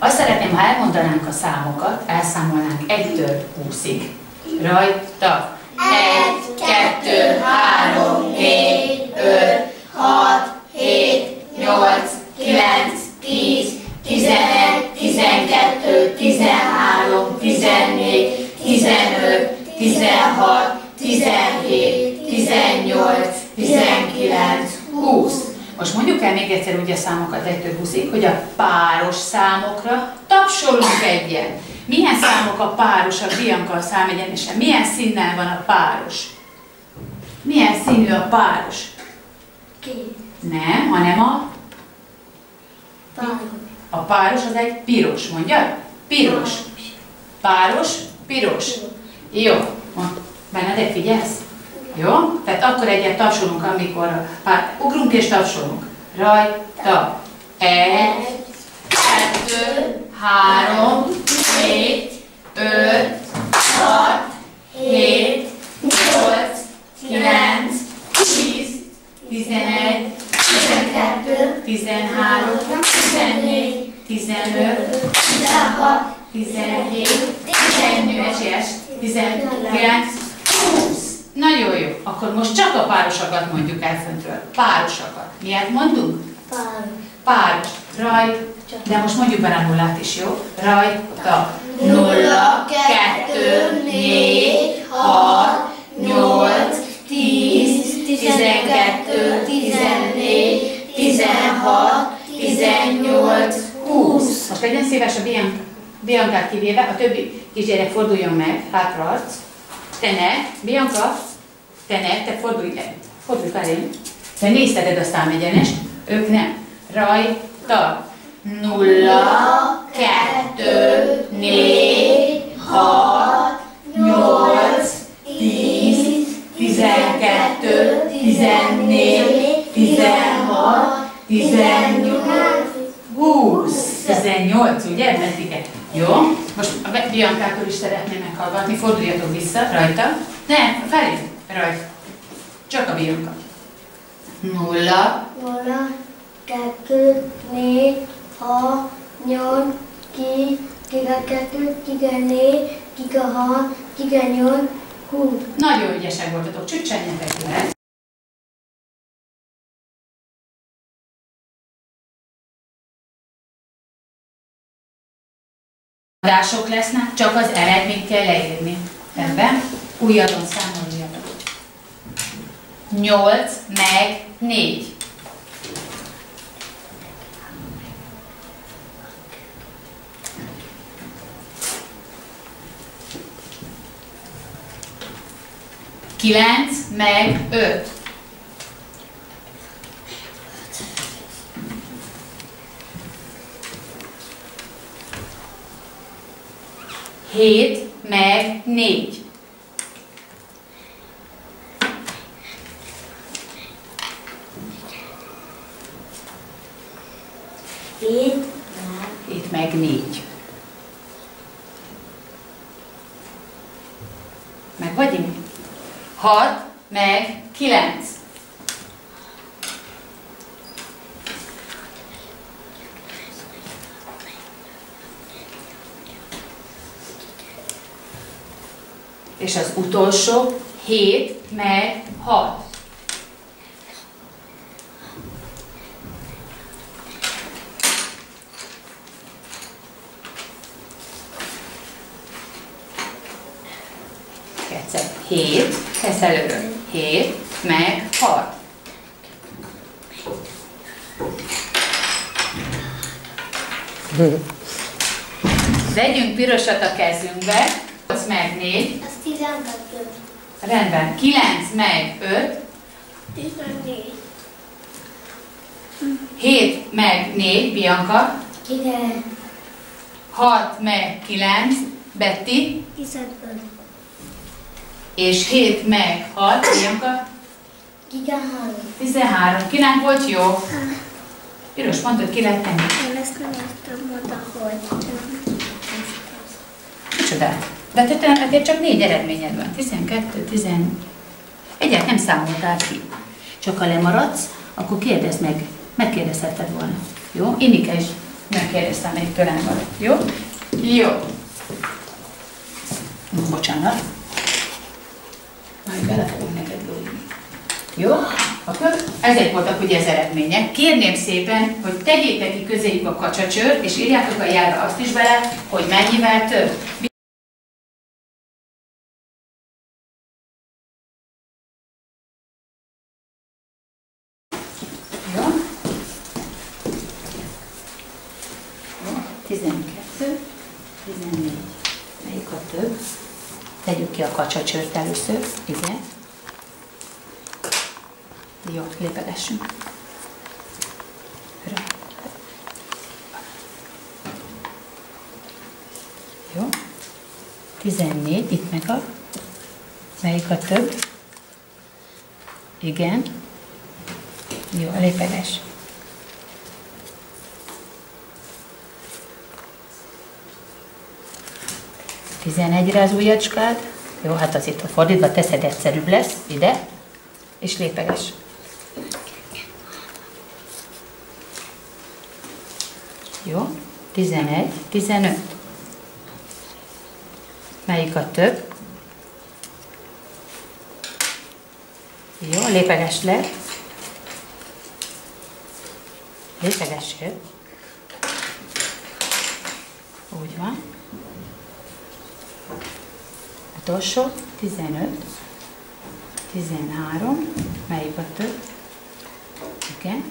Azt szeretném, ha elmondanánk a számokat, elszámolnánk 1-től 20-ig. Rajta! 1, 2, 3, 4, 5, 6, 7, 8, 9, 10, 11, 12, 13, 14, 15, 16, 17, 18, 19, 20. Most mondjuk el még egyszer úgy a számokat 1-től 20-ig, hogy a páros számokra tapsolunk egyet. Milyen számok a párosak, Bianca a számegyenesen? Milyen színnel van a páros? Milyen színű a páros? Kék. Nem, hanem a... Páros. A páros az egy piros, mondja? Piros. Páros, piros. Jó. Bernadett, figyelsz? Jó? Tehát akkor egyet tapsolunk, amikor ugrunk és tapsolunk. Rajta. 1, 2, 3, 4, 5, 6, 7, 8, 9, 10, 11, 12, 13, 14, 15, 16, 17, 18, 19, 20. Nagyon jó. Akkor most csak a párosokat mondjuk el föntről. Párosokat. Miért mondunk? Páros. Páros. De most mondjuk bele a nullát is, jó? Rajta. 0, 2, 4, 6, 8, 10, 12, 14, 16, 18, 20. Most legyen szíves a Biancát kivéve, a többi kisgyerek forduljon meg, hátraarc. Te ne, Bianca, te fordulj felém. Te nézteted a számegyenest, ők nem. Rajta. 0, 2, 4, 6, 8, 10, 12, 14, 16, 18, 20. 18, ugye? Mentike. Jó? Most a Biancától is szeretném meghallgatni. Forduljatok vissza, rajta. Ne, felé, rajta. Csak a Bianca. 0, 2, 4, 6, 8, 10, 12, 14, 16, 18, 20. Nagyon ügyesek voltatok, csüccsenjetek le. Adások lesznek, csak az eredményt kell leírni. Ebben újadon számoljatok. 8 meg 4. Kilenc meg 5. 7 meg 4. 7 meg 4. Meg vagy mi? 6 meg 9. 'És az utolsó 7 meg 6. Egyszer 7, kezd előről. 7 meg 6. Vegyünk pirosat a kezünkbe. 8 meg 4. Az 12. Rendben. 9 meg 5. 14. 7 meg 4, Bianca. 9. 6 meg 9, Betty. 15. És 7 meg 6, Bianca. 13. 13. Kinek volt jó? Piros, mondtad, ki lehet tenni. Én ezt nem értem, mondta, hogy... Micsodát? De te csak 4 eredményed van. 12, 10... Egyet nem számoltál ki. Csak ha lemaradsz, akkor kérdezd meg. Megkérdezheted volna. Jó? Inike is Megkérdeztem, még tőlem van. Jó? Jó. Bocsánat. Majd bele fogom neked lógni. Jó? Akkor ezek voltak ugye az eredmények. Kérném szépen, hogy tegyétek ki közéjük a kacsacsőrt, és írjátok a jelbe azt is bele, hogy mennyivel több. Jó? Jó? 12, 14. Melyik a több? Tegyük ki a kacsacsőrt először. Igen. Jó, lépegessünk. Jó. 14, itt meg a... Melyik a több? Igen. Jó, lépeges. Tizenegyre az ujjacskád. Jó, hát az itt a fordítva teszed, egyszerűbb lesz. Ide. És lépeges. Jó, 11, 15. Melyik a több? Jó, lépeges le. Lépegessél. Úgy van. Utolsó, 15, 13. Melyik a több? Igen.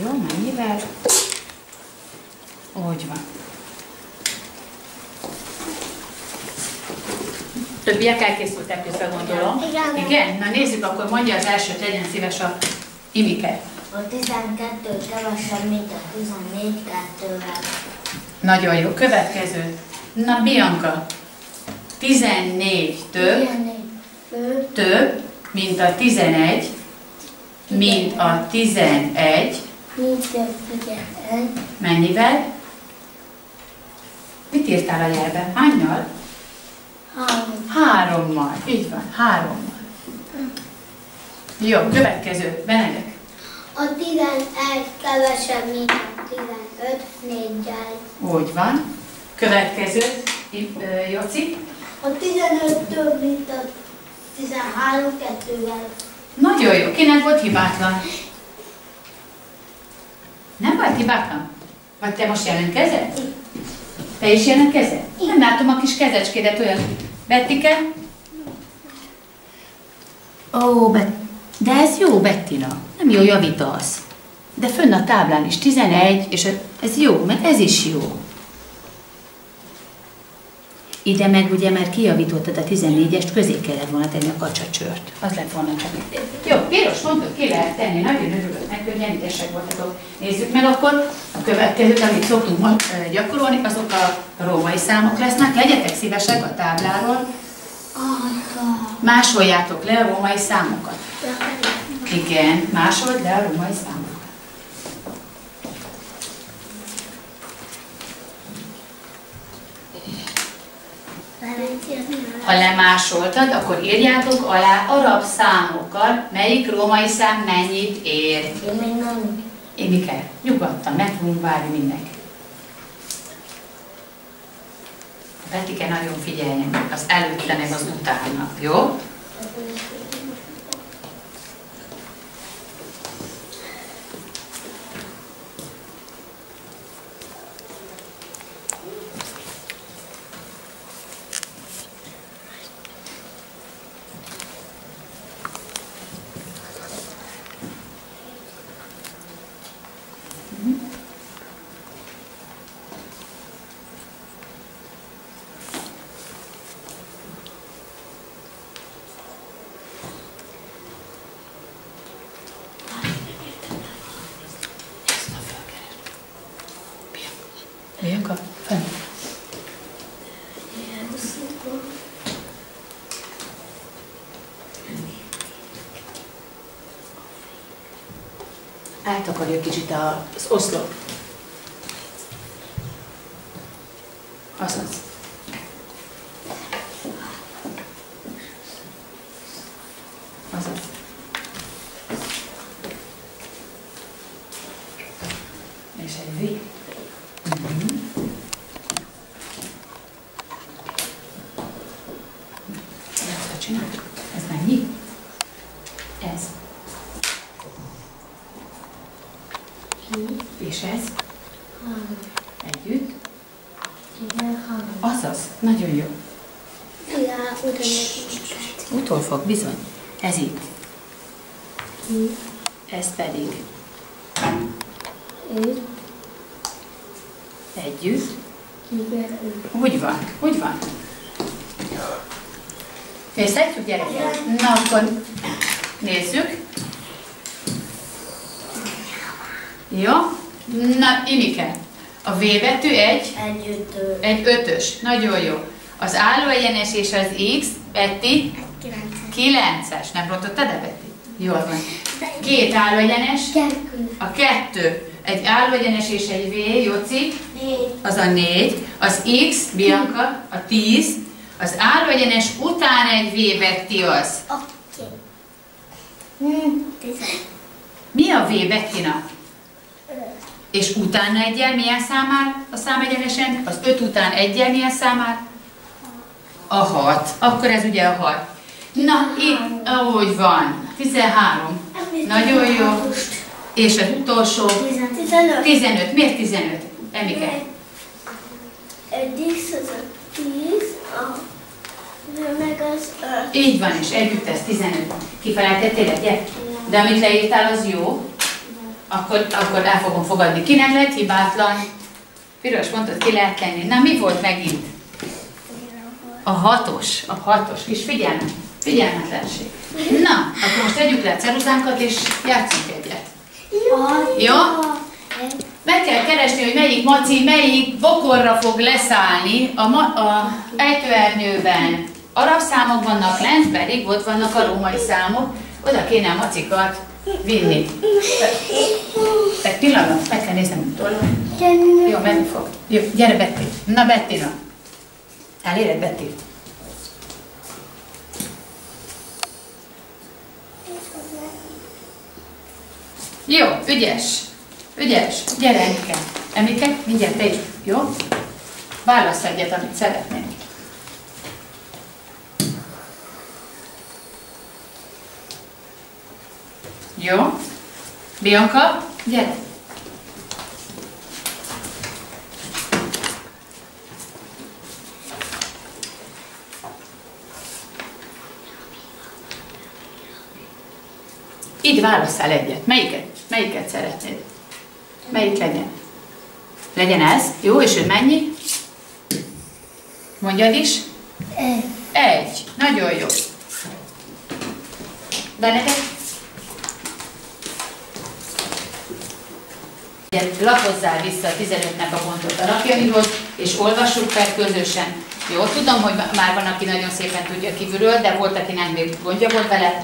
Jó, mennyivel? Úgy van. Többiek elkészültek közben, gondolom. Igen. Igen? Na nézzük, akkor mondja az elsőt, legyen szíves a Imike. A 12 kevesebb, mint a 14 kettővel. Nagyon jó. Következő. Na, Bianca. 14 több, több, mint a 11, mint a 11. Mint a 11. Mennyivel? Mit írtál a jelbe? Hánnyal? 3. 3-mal. Így van, 3-mal. Jó, következő. Benedek. A 11 kevesebb, mint a 15 4-gyel. Úgy van. Következő. Joci. A 15 több, mint a 13 2-vel. Nagyon jó. Kinek volt hibátlan? Nem volt hibátlan? Vagy te most jelentkezel? Te is jelentkezel? Nem látom a kis kezecskédet olyan. Bettike? Ó, de ez jó, Bettina. Nem jó, javítasz. De fönn a táblán is 11, és ez jó, meg ez is jó. Ide meg ugye már kijavítottad a 14-est, közé kellett volna tenni a kacsacsört. Az lett volna csak itt. Jó, piros fontot ki lehet tenni, nagyon örülök neki, hogy nyerítesek voltatok. Nézzük meg akkor a következőt, amit szoktunk most gyakorolni, azok a római számok lesznek. Legyetek szívesek a tábláról. Másoljátok le a római számokat. Igen, másold le a római számokat. Ha lemásoltad, akkor írjátok alá arab számokkal, melyik római szám mennyit ér. Én még nem. Énike, nyugodtan, meg fogunk várni mindenki. Betike, nagyon figyeljen, az előtte meg az utána, jó? Bianca, fenn. Eltakarja kicsit az oszlop. Azaz. Azaz. az. Nagyon jó. Utol fog, bizony. Ez itt. Ez pedig. Együtt. Úgy van, úgy van. Készítjük, gyerekek? Na, akkor nézzük. Jó? Na, Imike. A V betű egy ötös. Nagyon jó. Az állóegyenes és az X, Betty? 9-es. Nem rontottad el, Betty? Jól van. Két állóegyenes. A 2. Egy állóegyenes és egy V, Jóci? 4. Az a 4. Az X, Bianca? A 10. Az állóegyenes után egy V, Betty az? Mi a V, Bettynak? És utána egyel milyen számál a számegyenesen? Az 5 után egyel milyen számál? A 6. Akkor ez ugye a 6. Na, itt, ahogy van. 13. Nagyon jó. És az utolsó? 15. Miért 15? Emike? Egy X az a 10, meg az 5. Így van, és együtt ez 15. Kifelejtettél egyet? De amit leírtál, az jó. Akkor el fogom fogadni. Ki nem lett hibátlan? Piros mondtad, ki lehet tenni. Na, mi volt megint? A 6-os. A 6-os. És figyelmetlenség. Na, akkor most tegyük le a ceruzánkat, és játszunk egyet. Jó? Meg kell keresni, hogy melyik maci, melyik bokorra fog leszállni. A ejtőernyőben arab számok vannak, lent pedig ott vannak a római számok. Oda kéne a macikat vinni. Egy pillanat, meg kell néznem tőle. Jó, menni fog. Jó, gyere Betty. Na Bettyna. Eléred Betty? Jó, ügyes. Ügyes. Gyere Emike. Emike, mindjárt te is. Jó? Válasz egyet, amit szeretnél. Jó? Bianca, gyere! Így válasszál egyet. Melyiket szeretnéd? Melyik legyen? Legyen ez? Jó, és ő mennyi? Mondjad is? Egy. Nagyon jó. Benedek? Lapozzál vissza a 15-nek a pontot a lapjaihoz, és olvassuk fel közösen. Jó, tudom, hogy már van, aki nagyon szépen tudja kívülről, de volt, akinek még gondja volt vele.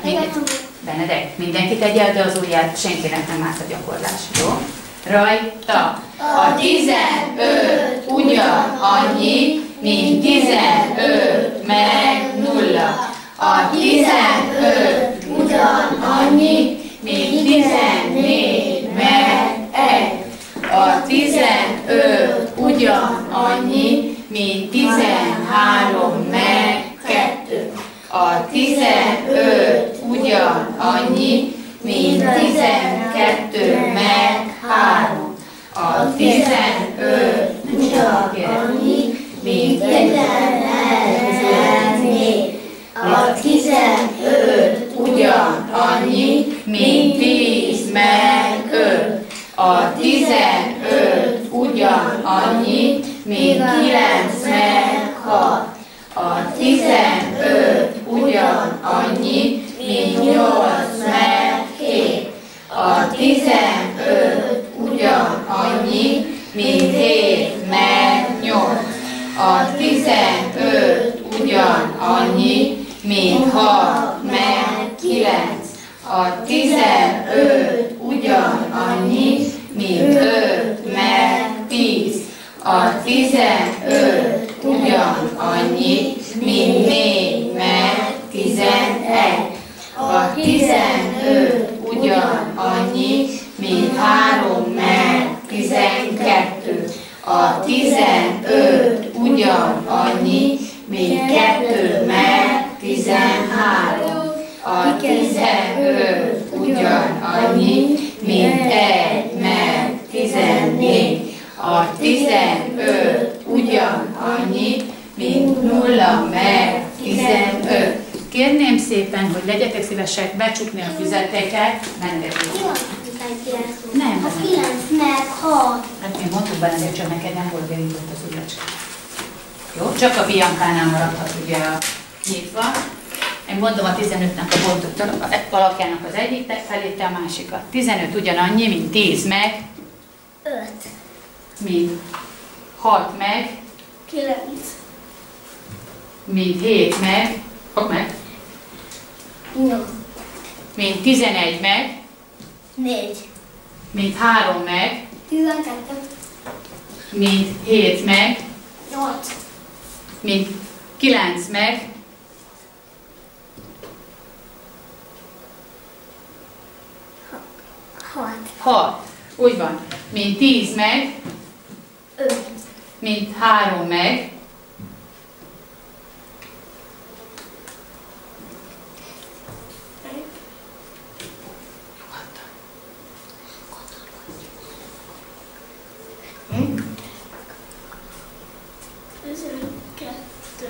Benedek, mindenki tegye, de az ujját senkinek nem árt a gyakorlás. Jó? Rajta. A 15 ugyanannyi, mint 15 meg 0. A 15 ugyanannyi, mint 14 meg 1. A 15 ugyanannyi, mint 13 meg 2. A 15 ugyanannyi, mint 12 meg 3. A 15 ugyanannyi, mint 14. A 15 ugyanannyi, mint 10 meg 5. A 15 ugyanannyi, mint 9 meg 6. A 15 ugyanannyi, mint 8 meg 2. A 15 ugyanannyi, mint 7 meg 8. A 15 ugyanannyi, mint 6 meg 9. A 15 ugyanannyi, mint 5 meg 10. A 15 ugyanannyi, mint 4 meg 11. A 15 ugyanannyi, mint 3 meg 12. A 15 ugyanannyi, mint 2 meg 13. A 15 ugyanannyi, mint 1 meg 14. A 15 ugyanannyi, 0 meg 15. Kérném szépen, hogy legyetek szívesek becsukni a füzeteket. Nem. A 9 meg 6. Hát én mondtuk benne, csak neked nem volt beindult az ujjacska. Jó, csak a Biancánál maradhat ugye a nyitva. Én mondom a 15-nek a bontott alakjának az egyik felét, a másikat. 15 ugyanannyi, mint 10 meg 5. mint 6 meg 9. mint 7 meg 6 meg 8. mint 11 meg 4. mint 3 meg 12. mint 7 meg 8. mint 9 meg 6. Úgy van. Mint 10 meg 5. mint 3 meg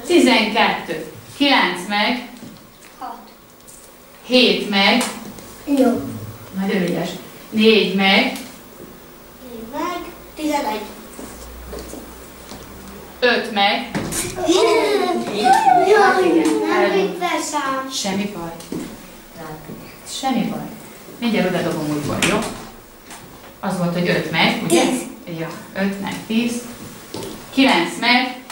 12. 9 meg 6. 7 meg 8. nagyon ügyes. 4 meg 11. 5 meg Nem mit veszem. semmi baj. Semmi baj. Mindjárt oda dobom újból, jó? Az volt, hogy 5 meg, ugye? 10. Ja, 5 meg 10. 9 meg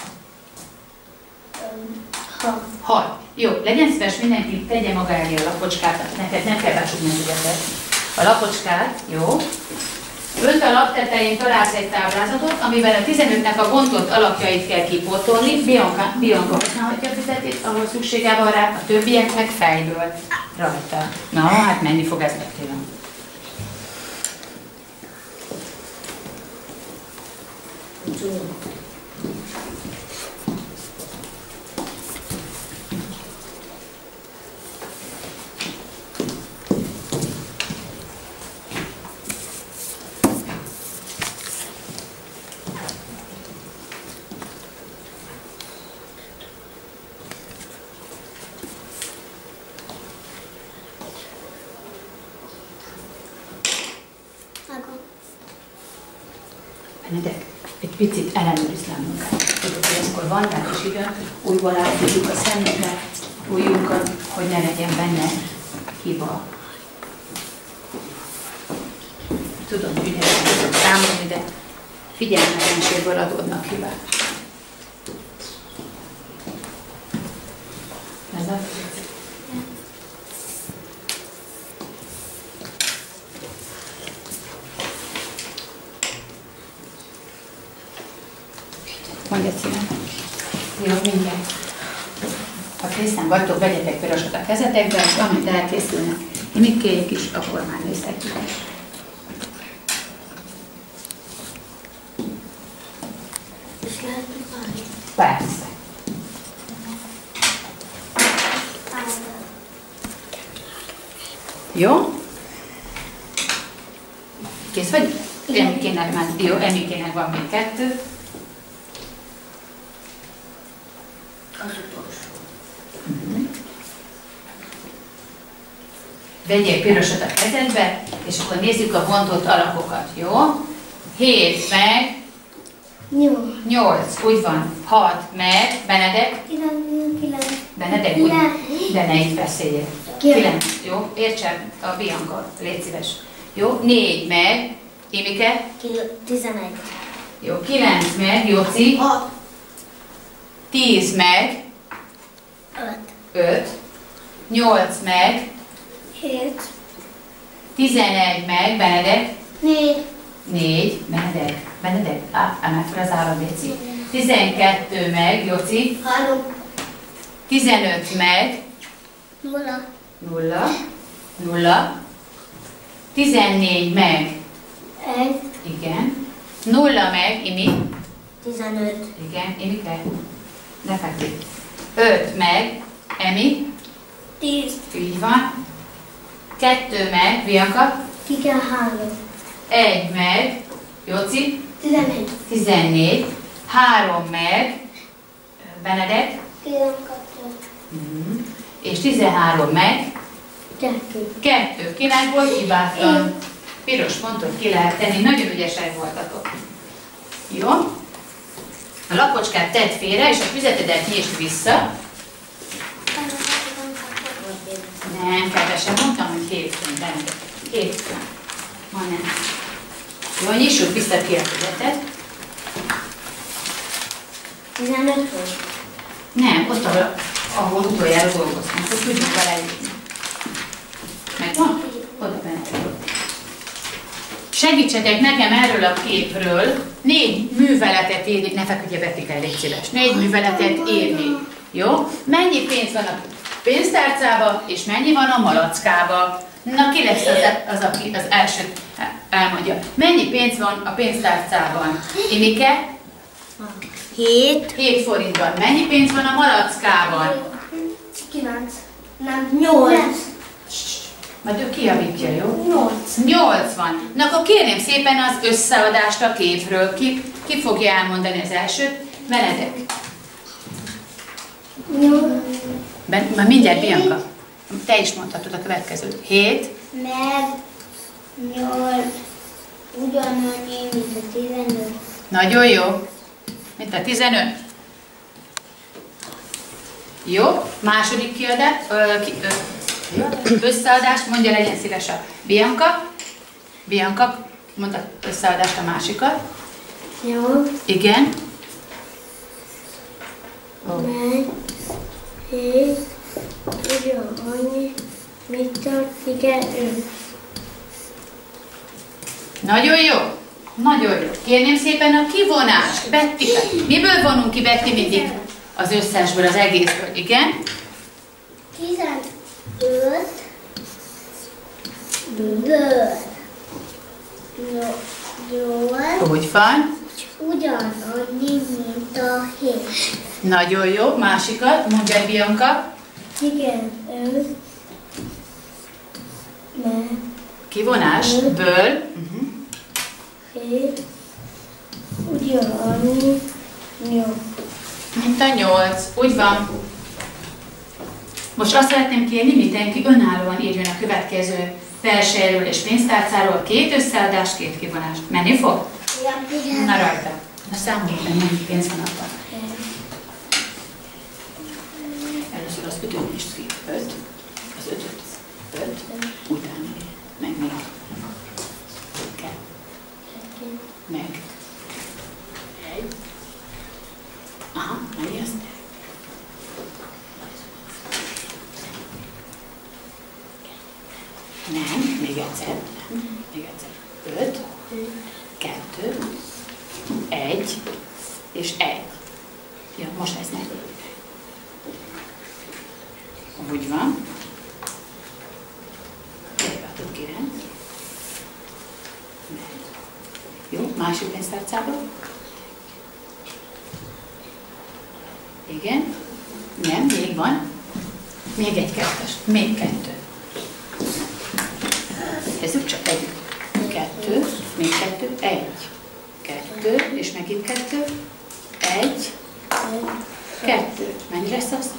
6. Jó, legyen szíves, mindenki tegye maga elé a lapocskát, neked nem kell becsukni az ügyeket. A lapocskát, jó? Önt a lap tetején találsz egy táblázatot, amivel a 15-nek a bontott alakjait kell kipótolni. Bianca használhatja a füzetét, ahol szüksége van rá, a többiek meg fejből rajta. Na, hát menni fog ez Attila. Benedek, egy picit ellenőrizd le a munkát. Tudod, hogy akkor van rá is idő, újból átudjuk a szemünkre, ujjunkat, hogy ne legyen benne hiba. Tudom, hogy ügyesen tudok számolni, de figyelmetlenségből adódnak hibák. Ez a mondja szívem. Jó, mindjárt. Ha készen vagytok, vegyetek pirosat a kezetekbe, és amit elkészülnek, imikéjék is, akkor már néztek ki. És lehet megvárni? Persze. Jó? Kész vagy? Emikének már, jó, Emikének van még 2. Az utolsó. Vegyél pirosat a kezedbe, és akkor nézzük a bontott alakokat, jó? 7 meg 8, úgy van. 6 meg, Benedek? 9. Benedek, úgy, de ne így beszéljél. 9, jó? Értsen a Bianca, légy szíves. Jó? 4 meg, Imike? 11. Jó, 9 meg, Jóci? 6. 10 meg, 5. 8 meg, 7. 11 meg, Benedek? 4. 4, Benedek, emeld fel az állam, Léci. 12 meg, Jóci. 3. 15 meg, 0. 0. 14 meg, 1. igen. 0 meg, Imi. 15. Igen, Imike. Ne feküdj. 5 meg, Emi. 10. Így van. 2 meg, Bianca. Igen, 3. 1 meg, Jóci. 11. 14. 3 meg, Benedek. 12. És 13 meg? 2. 2. Király volt hibátlan. Piros pontot ki lehet tenni. Nagyon ügyesek voltatok. Jó? A lapocskát tedd félre, és a füzetedet nyisd vissza. Nem, kedvesen, mondtam, hogy hétfőn, de hétfőn. Ma nem. Jó, nyissuk vissza ki a füzetet. 15 volt. Nem, ott, ahol utoljára dolgoztunk, hogy tudjuk vele írni. Megvan? Oda benne. Segítsetek nekem erről a képről 4 műveletet írni, ne feküdje Betty el, légy szíves, 4 műveletet írni. Jó? Mennyi pénz van a pénztárcába, és mennyi van a malackába? Na, ki lesz az aki az első elmondja. Mennyi pénz van a pénztárcában? Imike? 7. 7 forintban. Mennyi pénz van a malackában? 9. Nem, 8. Majd ő kijavítja, jó? 8. 80. Na akkor kérném szépen az összeadást a képről. Ki fogja elmondani az elsőt? Benedek. Már mindjárt, Bianca. Te is mondhatod a következőt. 7. Meg 8. Ugyanannyi, mint a 15. Nagyon jó. Mint a 15. Jó. Második kiadás. Összeadást mondja, legyen szíves a Bianca. Bianca, mondta összeadást a másikat. Jó. Igen. Meg 7. Ugyanannyi, mint a 15. Nagyon jó. Nagyon jó. Kérném szépen a kivonást. Betty, miből vonunk ki, Betty, mindig? Az összesből, az egészből. Igen? 15 ből 8 Úgy van. ugyanannyi, mint a 7. Nagyon jó. Másikat mondja Bianca. Igen, 5 meg Kivonásből. 7 ugyanannyi, 8. Mint a 8. Úgy van. Most azt szeretném kérni, mindenki önállóan írjon a következő versenyről és pénztárcáról 2 összeadást, 2 kivonást. Menni fog? Igen. Na rajta. Na számoljuk meg, mennyi pénz van abban. Először az 5-öt nyisd ki. 5. Az 5-öt. 5. Utána. Meg még. 2. Meg. 1. Aha, mennyi az? Nem, még egyszer. Nem, még egyszer. 5, 2, 1 és 1. Ja, most lesz meg. Úgy van. Elgatod 9. Jó, másik pénztárcába. Igen. Nem, még van. Még egy 2-es. Még 2. Kezdjük csak egy. 2, még 2, 1. 2, és megint 2, 1, 2. Mennyi lesz az?